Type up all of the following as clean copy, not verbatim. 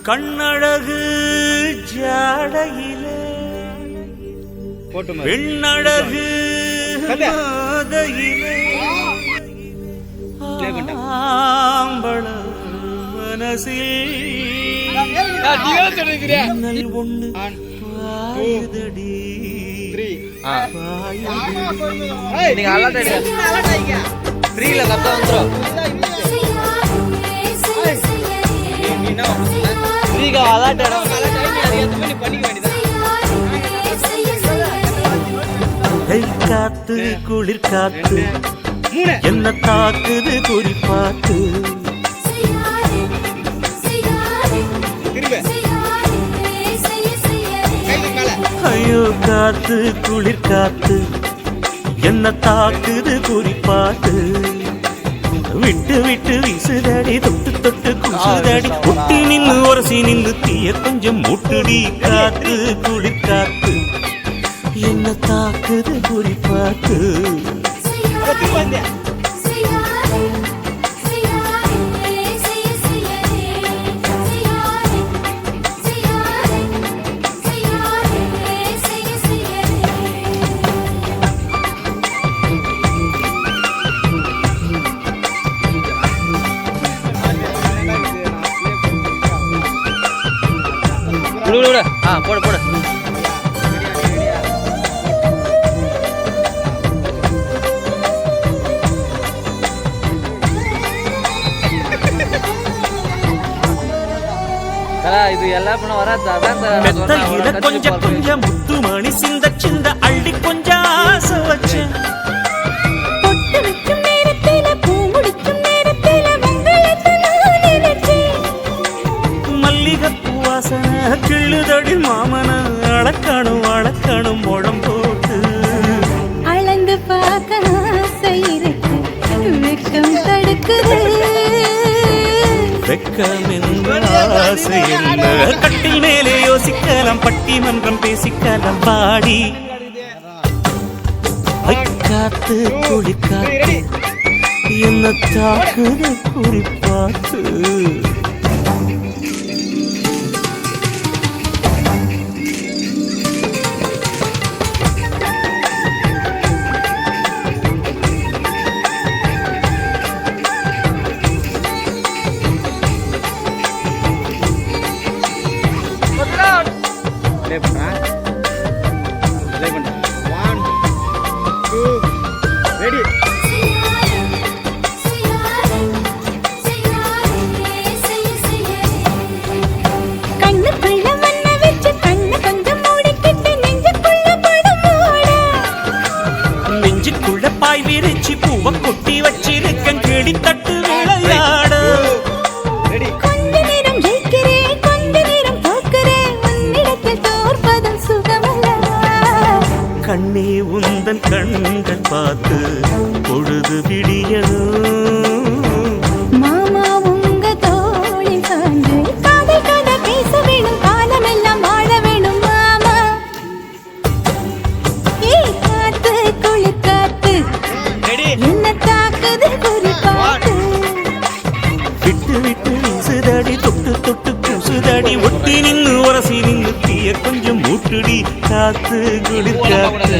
கண்ணழகு ஜாடையிலே பெண்ணழகு மாதையிலே ஆம்பள மனசில் ஒண்ணு பாயுதடி நீங்க ஃப்ரீல கத்த வந்துரும் ஃப்ரீகா அலாட்டடா நீ பண்ணிக்க வேண்டியதா காத்து குளிர் காத்து என்ன தாக்குது குறிப்பாத்து ஐயோ காத்து குளிர் காத்து என்ன தாக்குது குறிப்பாத்து விட்டு விட்டு வீசுதடி தொட்டு தொட்டு குசுதடி ஒட்டி நின்று உரசி நின்று தீய கொஞ்சம் மூட்டுடி காத்து குளிர் காத்து என்ன தாக்குது குறிப்பாத்து போடு போடு இது எல்லாம் பண்ண வராது கொஞ்சம் கொஞ்சம் முத்துமணி சிந்த சிந்த அள்ளி கொஞ்சம் ஆசை வச்சேன் மல்லிகைப்பூ வாசனை கிள்ளுதடி மாமன அளக்கணும் அளக்கணும் முழம் போட்டு அளந்து பார்க்க ஆசை இருக்கு வெக்கம் தடுக்குது வெக்கம் ஆசை என்ன கட்டில் மேலே யோசிக்கலாம் பட்டிமன்றம் பேசிக்கலாம் பாடி காத்து குளிக்காத்து என்ன தாக்குது குறிப்பாத்து விரிச்சி பூவ கொட்டி வச்சிருக்கன் கிளி தட்டு விளையாட கொஞ்ச நேரம் ஜெயிக்கிறேன் கொஞ்ச நேரம் தோற்கிறேன் உன்னிடத்தில் தோற்பதும் சுகமல்ல கண்ணே உந்தன் கண்கள் பார்த்து பொழுது விடியதும் மாமா உங்க தோளில் சார்ந்து காதல் கதை பேச வேணும் காலமெல்லாம் வாழ வேணும் மாமா காத்து குளிர் காத்து என்ன தாக்குது குறிப்பாத்து விட்டு விட்டு வீசுதடி தொட்டு தொட்டு குசுதடி ஒட்டி நின்று உரசி நின்று தீய கொஞ்சம் மூட்டுடி காத்து குளிர் காத்து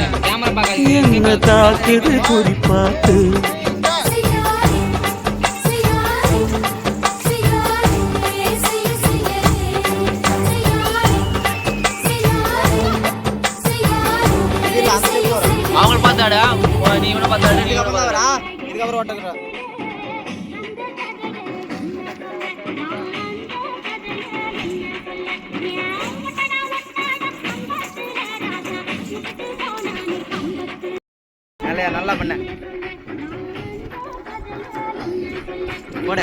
என்ன தாக்குது குறிப்பாத்து அவங்க பார்த்தாடா நீ இவனை பார்த்தாடா இதுக்கப்புறம் ஓட்டுறா நல்லா பண்ண போட